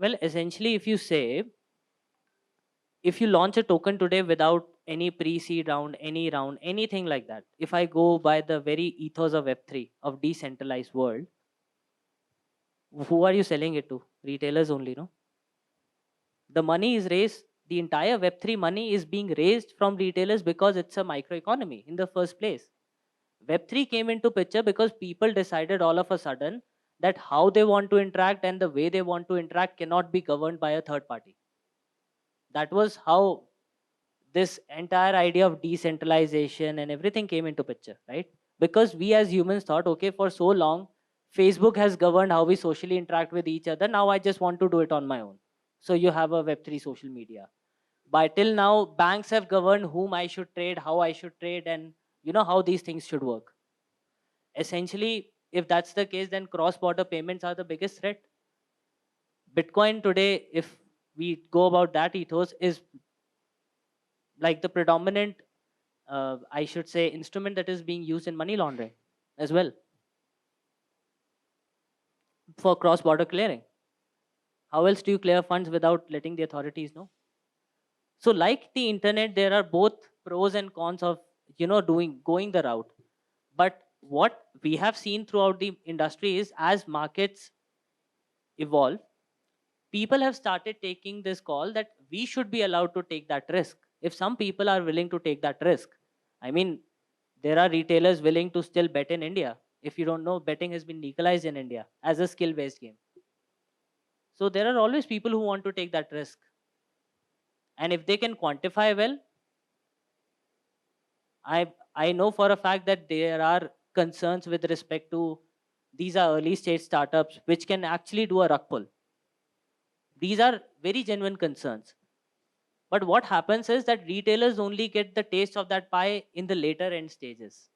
Well, essentially, if you say, if you launch a token today without any pre-seed round, any round, anything like that, if I go by the very ethos of Web3, of decentralized world, who are you selling it to? Retailers only, no? The money is raised, the entire Web3 money is being raised from retailers because it's a microeconomy in the first place. Web3 came into picture because people decided all of a sudden that how they want to interact and the way they want to interact cannot be governed by a third party. That was how this entire idea of decentralization and everything came into picture, right? Because we as humans thought, okay, for so long Facebook has governed how we socially interact with each other, now I just want to do it on my own. So you have a Web3 social media. By till now banks have governed whom I should trade, how I should trade, and how these things should work. Essentially, if that's the case, then cross border payments are the biggest threat. Bitcoin today, if we go about that ethos, is like the predominant, I should say, instrument that is being used in money laundering as well, for cross border clearing. How else do you clear funds without letting the authorities know? So like the internet, there are both pros and cons of going the route. But what we have seen throughout the industry is, as markets evolve, people have started taking this call that we should be allowed to take that risk. If some people are willing to take that risk, I mean, there are retailers willing to still bet in India. If you don't know, betting has been legalized in India as a skill based game. So there are always people who want to take that risk, and if they can quantify well, I know for a fact that there are concerns with respect to, these are early stage startups which can actually do a rug pull. These are very genuine concerns. But what happens is that retailers only get the taste of that pie in the later end stages.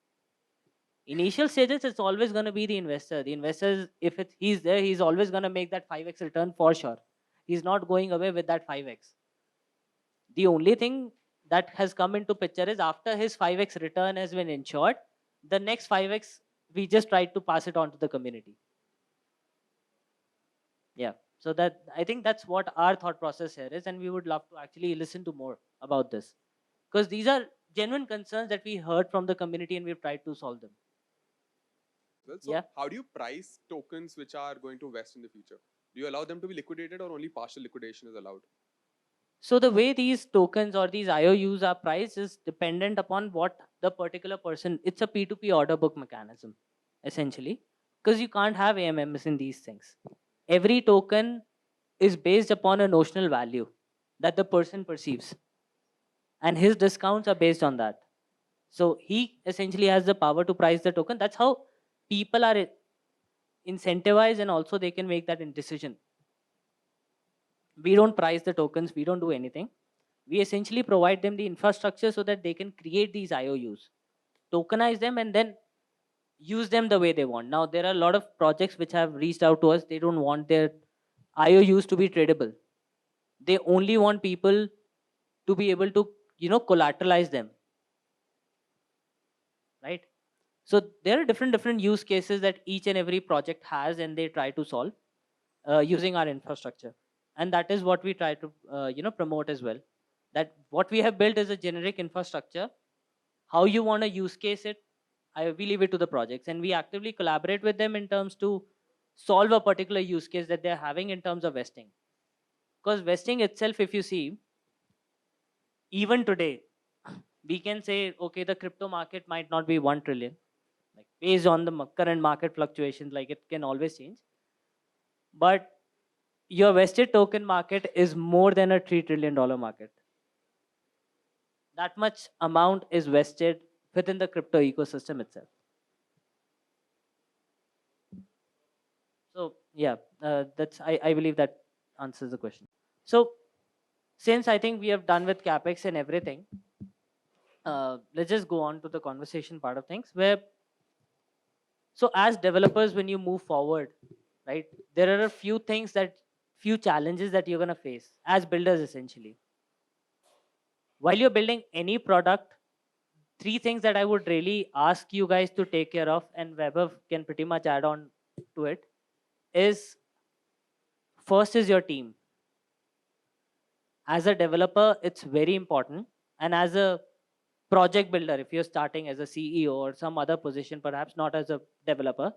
Initial stages, it's always going to be the investor. The investor, if he's there, he's always going to make that 5x return for sure. He's not going away with that 5x. The only thing that has come into picture is, after his 5x return has been ensured, the next 5x, we just try to pass it on to the community. Yeah. So that, I think that's what our thought process here is, and we would love to actually listen to more about this, because these are genuine concerns that we heard from the community and we've tried to solve them. Well, so Yeah. how do you price tokens which are going to vest in the future? Do you allow them to be liquidated, or only partial liquidation is allowed? So the way these tokens or these IOUs are priced is dependent upon what the particular person, it's a P2P order book mechanism, essentially, because you can't have AMMs in these things. Every token is based upon a notional value that the person perceives, and his discounts are based on that. So he essentially has the power to price the token. That's how people are incentivized, and also they can make that decision. We don't price the tokens, we don't do anything. We essentially provide them the infrastructure so that they can create these IOUs, tokenize them, and then use them the way they want. Now, there are a lot of projects which have reached out to us. They don't want their IOUs to be tradable. They only want people to be able to, collateralize them, right? So there are different use cases that each and every project has, and they try to solve using our infrastructure. And that is what we try to, promote as well. That what we have built is a generic infrastructure. How you want to use case it, we leave it to the projects, and we actively collaborate with them in terms to solve a particular use case that they're having in terms of vesting. Because vesting itself, if you see, even today, we can say, okay, the crypto market might not be 1 trillion, like based on the current market fluctuations, like it can always change. But your vested token market is more than a $3 trillion market. That much amount is vested within the crypto ecosystem itself. So yeah, that's, I believe that answers the question. So since I think we have done with CapEx and everything, let's just go on to the conversation part of things. Where, so as developers, when you move forward, right, there are a few things that, few challenges that you're gonna face as builders essentially. While you're building any product, three things that I would really ask you guys to take care of, and Vaibhav can pretty much add on to it, is first is your team. As a developer, it's very important. And as a project builder, if you're starting as a CEO or some other position, perhaps not as a developer,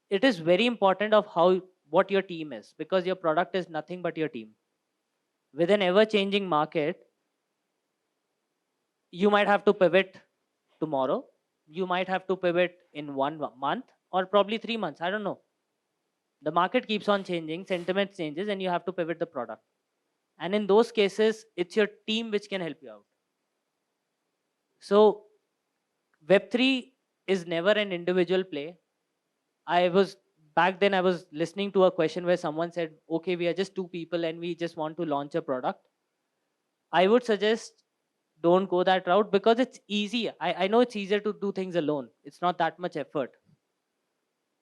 it is very important of how what your team is, because your product is nothing but your team. With an ever changing market, you might have to pivot tomorrow, you might have to pivot in 1 month, or probably 3 months, I don't know. The market keeps on changing, sentiment changes, and you have to pivot the product. And in those cases, it's your team which can help you out. So Web3 is never an individual play. I was back then I was listening to a question where someone said, okay, we are just two people and we just want to launch a product. I would suggest don't go that route, because it's easy. I know it's easier to do things alone. It's not that much effort.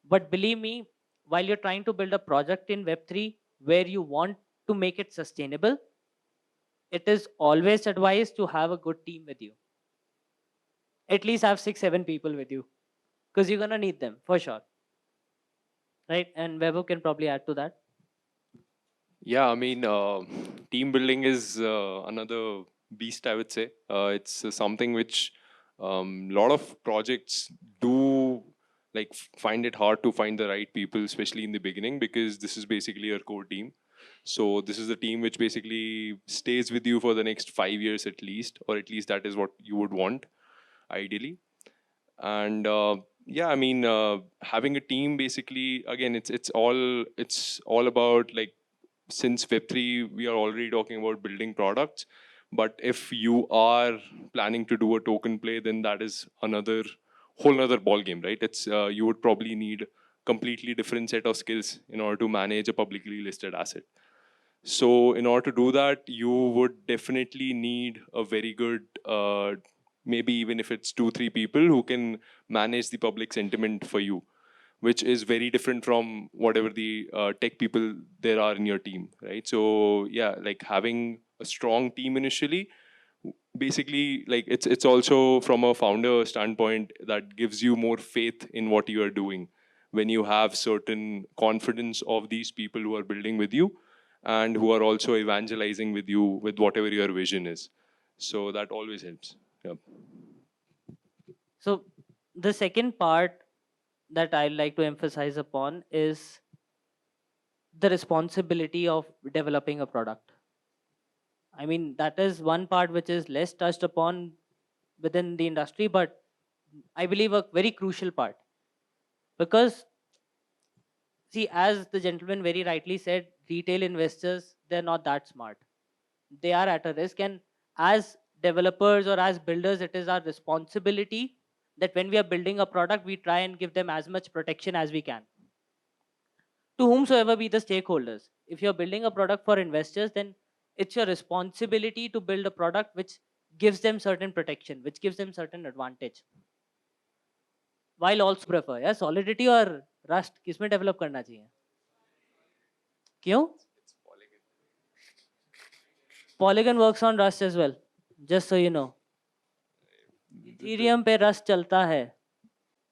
But believe me, while you're trying to build a project in Web3 where you want to make it sustainable, it is always advised to have a good team with you. At least have 6, 7 people with you, because you're gonna need them for sure. Right? And Vaibhav can probably add to that. Yeah, I mean, team building is another beast, I would say. It's something which a lot of projects do like find it hard to find the right people, especially in the beginning, because this is basically your core team. So this is the team which basically stays with you for the next 5 years at least, or at least that is what you would want, ideally. And yeah, I mean, having a team basically, again, it's all about, like, since Web3, we are already talking about building products. But if you are planning to do a token play, then that is another whole other ball game, right? It's you would probably need completely different set of skills in order to manage a publicly listed asset. So in order to do that, you would definitely need a very good, maybe even if it's 2, 3 people who can manage the public sentiment for you, which is very different from whatever the tech people there are in your team, right? So yeah, like having a strong team initially, basically, like it's also from a founder standpoint that gives you more faith in what you are doing when you have certain confidence of these people who are building with you and who are also evangelizing with you with whatever your vision is. So that always helps. Yeah. So the second part that I like to emphasize upon is the responsibility of developing a product. I mean, that is one part which is less touched upon within the industry, but I believe a very crucial part. Because, see, as the gentleman very rightly said, retail investors, they're not that smart. They are at a risk. And as developers or as builders, it is our responsibility that when we are building a product, we try and give them as much protection as we can, to whomsoever be the stakeholders. If you're building a product for investors, then it's your responsibility to build a product which gives them certain protection, which gives them certain advantage. While also prefer, yeah, solidity or rust किसमें develop करना चाहिए? क्यों? Polygon works on rust as well, just so you know. Ethereum पे rust चलता है.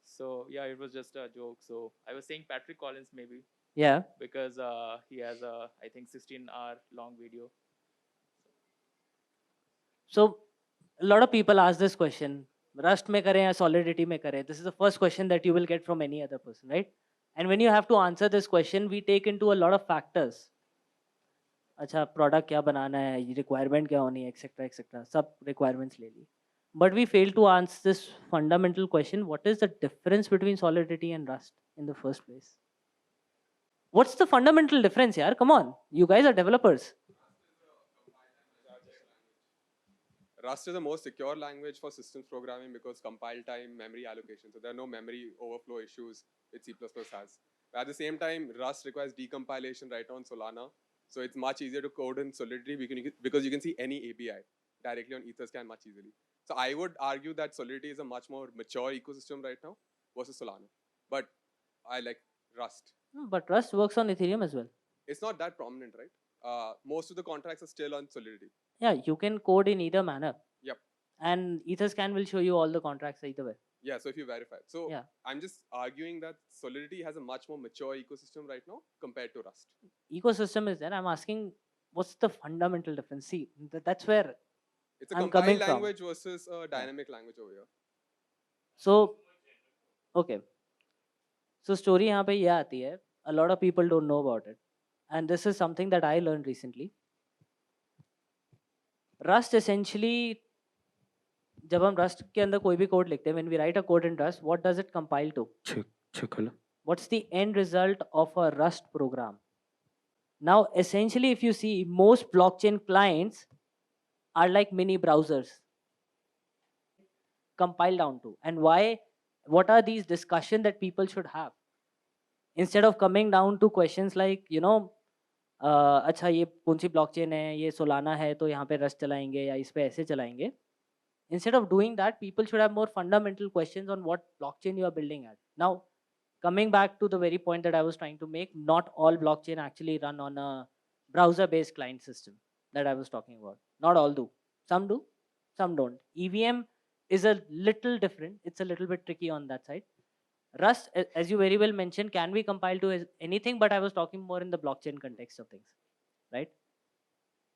So yeah, it was just a joke. So I was saying Patrick Collins maybe Yeah. because he has a I think 16-hour long video. So a lot of people ask this question, Rust में करें या Solidity में करें? This is the first question that you will get from any other person, right? And when you have to answer this question, we take into a lot of factors. अच्छा product क्या बनाना है, requirement क्या होनी है, etc. सब requirements ले ली. But we fail to answer this fundamental question: what is the difference between Solidity and Rust in the first place? What's the fundamental difference, yaar? Come on, you guys are developers. Rust is the most secure language for systems programming because compile time, memory allocation. So there are no memory overflow issues which C++ has. But at the same time, Rust requires decompilation right on Solana. So it's much easier to code in Solidity because you can see any API directly on Etherscan much easily. So I would argue that Solidity is a much more mature ecosystem right now versus Solana. But I like Rust. But Rust works on Ethereum as well. It's not that prominent, right? Most of the contracts are still on Solidity. Yeah, you can code in either manner. Yep. And Etherscan will show you all the contracts either way. Yeah, so if you verify. So Yeah. I'm just arguing that Solidity has a much more mature ecosystem right now compared to Rust. Ecosystem is there. I'm asking, what's the fundamental difference? See, that's where It's a I'm compiled coming from. language versus a dynamic language over here. So, okay. So story यहाँ पे ये आती है. A lot of people don't know about it, and this is something that I learned recently. Rust essentially, जब हम Rust के अंदर कोई भी code लिखते हैं, when we write a code in Rust, what does it compile to? What's the end result of a Rust program? Now, essentially, if you see, most blockchain clients are like mini browsers. Compile down to, and why? What are these discussions that people should have? Instead of coming down to questions like, अच्छा ये कौन सी blockchain है, ये Solana है तो यहाँ पे rust चलाएंगे या इस पे ऐसे चलाएंगे. Instead of doing that, people should have more fundamental questions on what blockchain you are building at. Now, coming back to the very point that I was trying to make, not all blockchain actually run on a browser-based client system that I was talking about. Not all do. Some do, some don't. EVM is a little different. It's a little bit tricky on that side. Rust, as you very well mentioned, can be compiled to anything, but I was talking more in the blockchain context of things, right?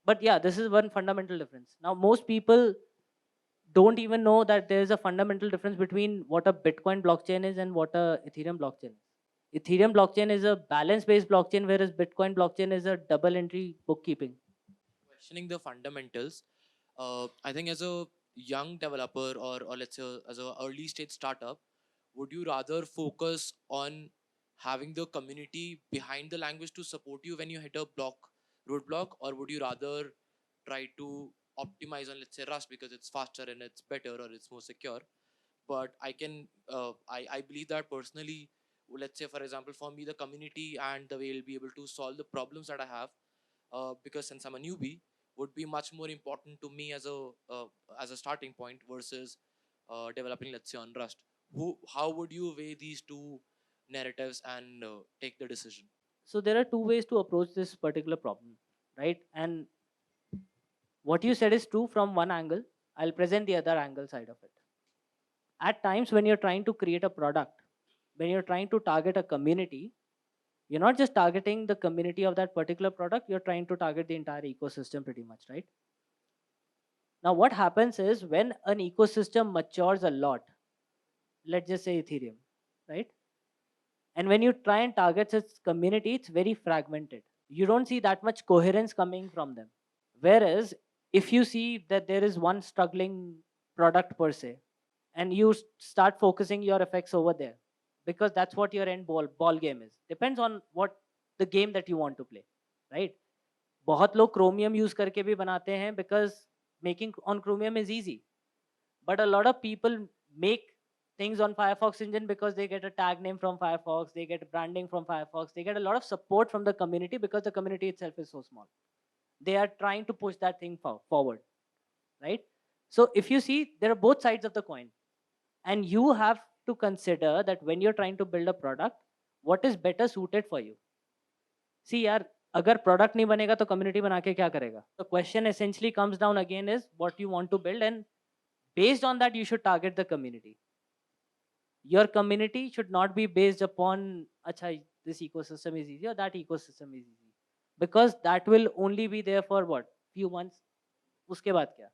But yeah, this is one fundamental difference. Now, most people don't even know that there is a fundamental difference between what a Bitcoin blockchain is and what a Ethereum blockchain is. Ethereum blockchain is a balance-based blockchain, whereas Bitcoin blockchain is a double-entry bookkeeping. Questioning the fundamentals, I think as a young developer or let's say as a early stage startup, would you rather focus on having the community behind the language to support you when you hit a roadblock, or would you rather try to optimize on, let's say, Rust because it's faster and it's better or it's more secure? But I believe that personally, let's say for example for me, the community and the way I'll be able to solve the problems that I have, because since I'm a newbie, would be much more important to me as a starting point versus developing, let's say, on Rust. How would you weigh these two narratives and take the decision? So there are two ways to approach this particular problem, right? And what you said is true from one angle. I'll present the other angle side of it. At times when you're trying to create a product, when you're trying to target a community, you're not just targeting the community of that particular product, you're trying to target the entire ecosystem pretty much, right? Now, what happens is when an ecosystem matures a lot, let's just say Ethereum, right? And when you try and target its community, it's very fragmented. You don't see that much coherence coming from them. Whereas if you see that there is one struggling product per se, and you start focusing your effects over there, because that's what your end ball game is. Depends on what the game that you want to play, right? बहुत लोग Chromium use करके भी बनाते हैं because making on Chromium is easy. But a lot of people make things on Firefox engine because they get a tag name from Firefox, they get branding from Firefox, they get a lot of support from the community because the community itself is so small. They are trying to push that thing forward, right? So if you see, there are both sides of the coin, and you have to consider that when you're trying to build a product, what is better suited for you. See यार, अगर product नहीं बनेगा तो community बना के क्या करेगा? The question essentially comes down again is what you want to build, and based on that you should target the community. Your community should not be based upon अच्छा this ecosystem is easy or that ecosystem is easy, because that will only be there for what, few months. उसके बाद क्या?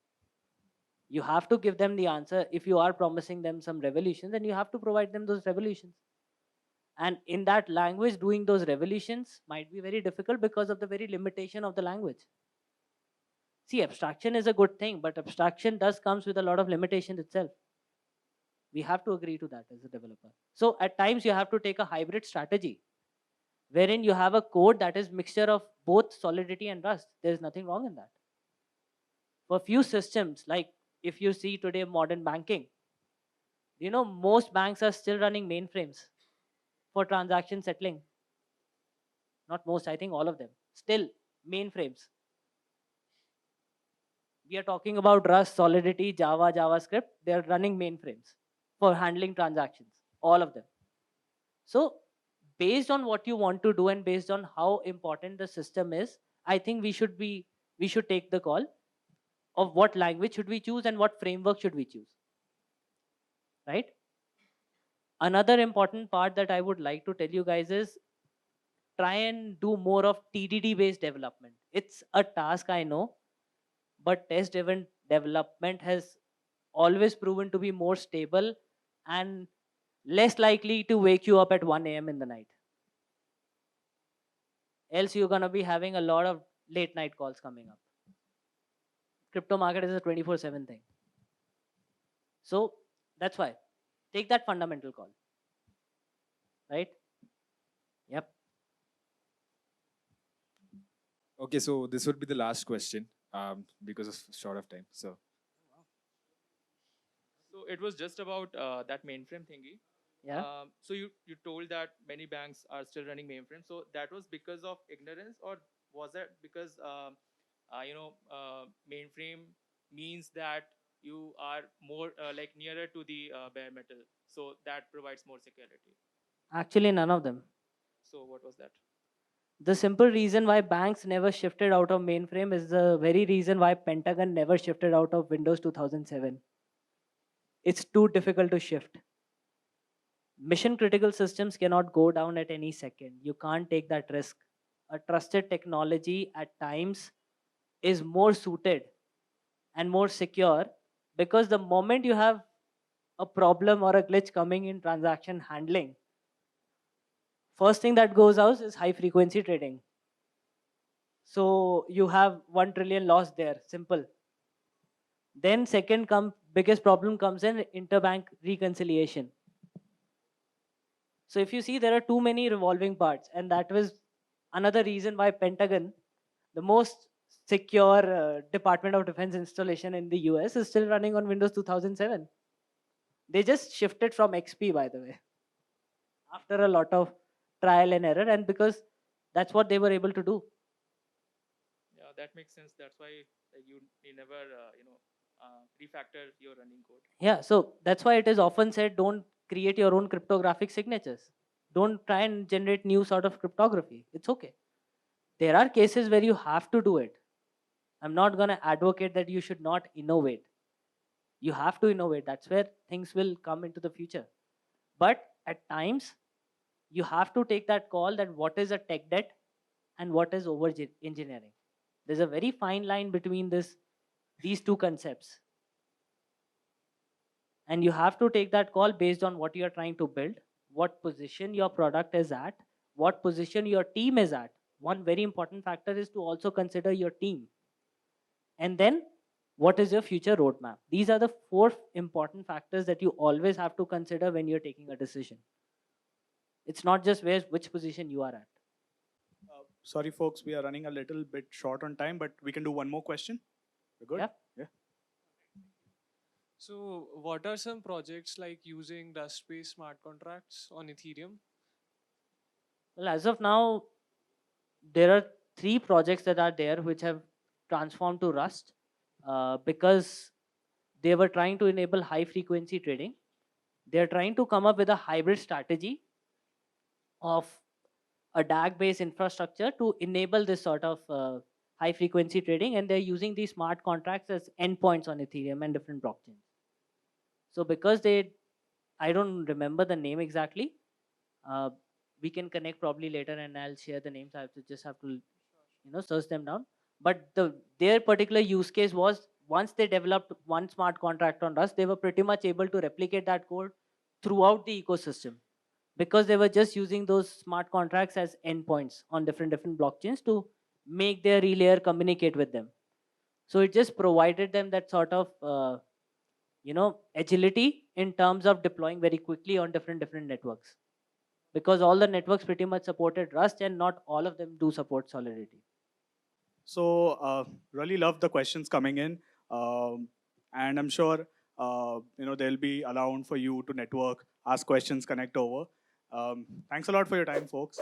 You have to give them the answer. If you are promising them some revolution, then you have to provide them those revolutions. And in that language, doing those revolutions might be very difficult because of the very limitation of the language. See, abstraction is a good thing, but abstraction does comes with a lot of limitations itself. We have to agree to that as a developer. So at times you have to take a hybrid strategy, wherein you have a code that is mixture of both Solidity and Rust. There is nothing wrong in that. For few systems, like if you see today modern banking, most banks are still running mainframes for transaction settling. Not most, I think all of them. Still mainframes. We are talking about Rust, Solidity, Java, JavaScript. They are running mainframes for handling transactions, all of them. So based on what you want to do and based on how important the system is, I think we should take the call of what language should we choose and what framework should we choose, right? Another important part that I would like to tell you guys is try and do more of TDD based development. It's a task, I know, but test driven development has always proven to be more stable and less likely to wake you up at 1 a.m. in the night. Else you're going to be having a lot of late night calls coming up. Crypto market is a 24/7 thing. So that's why take that fundamental call, right? Yep. Okay, so this would be the last question because of short of time. So So it was just about that mainframe thingy. Yeah. So you told that many banks are still running mainframe. So that was because of ignorance, or was that because mainframe means that you are more like nearer to the bare metal, so that provides more security. Actually, none of them. So what was that? The simple reason why banks never shifted out of mainframe is the very reason why Pentagon never shifted out of Windows 2007. It's too difficult to shift. Mission critical systems cannot go down at any second. You can't take that risk. A trusted technology at times is more suited and more secure, because the moment you have a problem or a glitch coming in transaction handling, first thing that goes out is high frequency trading. So you have 1 trillion loss there, simple. Then second biggest problem comes in interbank reconciliation. So if you see, there are too many revolving parts, and that was another reason why Pentagon, the most secure Department of Defense installation in the US, is still running on Windows 2007. They just shifted from XP, by the way, after a lot of trial and error, and because that's what they were able to do. Yeah, that makes sense. That's why you never refactor your running code. Yeah, so that's why it is often said, don't create your own cryptographic signatures. Don't try and generate new sort of cryptography. It's okay. There are cases where you have to do it. I'm not going to advocate that you should not innovate. You have to innovate. That's where things will come into the future. But at times, you have to take that call that what is a tech debt and what is over engineering. There's a very fine line between these two concepts. And you have to take that call based on what you're trying to build, what position your product is at, what position your team is at. One very important factor is to also consider your team. And then what is your future roadmap? These are the 4 important factors that you always have to consider when you're taking a decision. It's not just which position you are at. Sorry, folks, we are running a little bit short on time, but we can do one more question. We're good? Yeah. So, what are some projects like using Rust-based smart contracts on Ethereum? Well, as of now, there are 3 projects that are there which have transformed to Rust because they were trying to enable high frequency trading. They're trying to come up with a hybrid strategy of a DAG based infrastructure to enable this sort of high frequency trading, and they're using these smart contracts as endpoints on Ethereum and different blockchains. So because I don't remember the name exactly, we can connect probably later and I'll share the names. I have to search them down. But their particular use case was, once they developed one smart contract on Rust, they were pretty much able to replicate that code throughout the ecosystem, because they were just using those smart contracts as endpoints on different blockchains to make their relayer communicate with them. So it just provided them that sort of agility in terms of deploying very quickly on different networks, because all the networks pretty much supported Rust and not all of them do support Solidity. So really love the questions coming in, and I'm sure they'll be allowed for you to network, ask questions, connect over. Thanks a lot for your time, folks.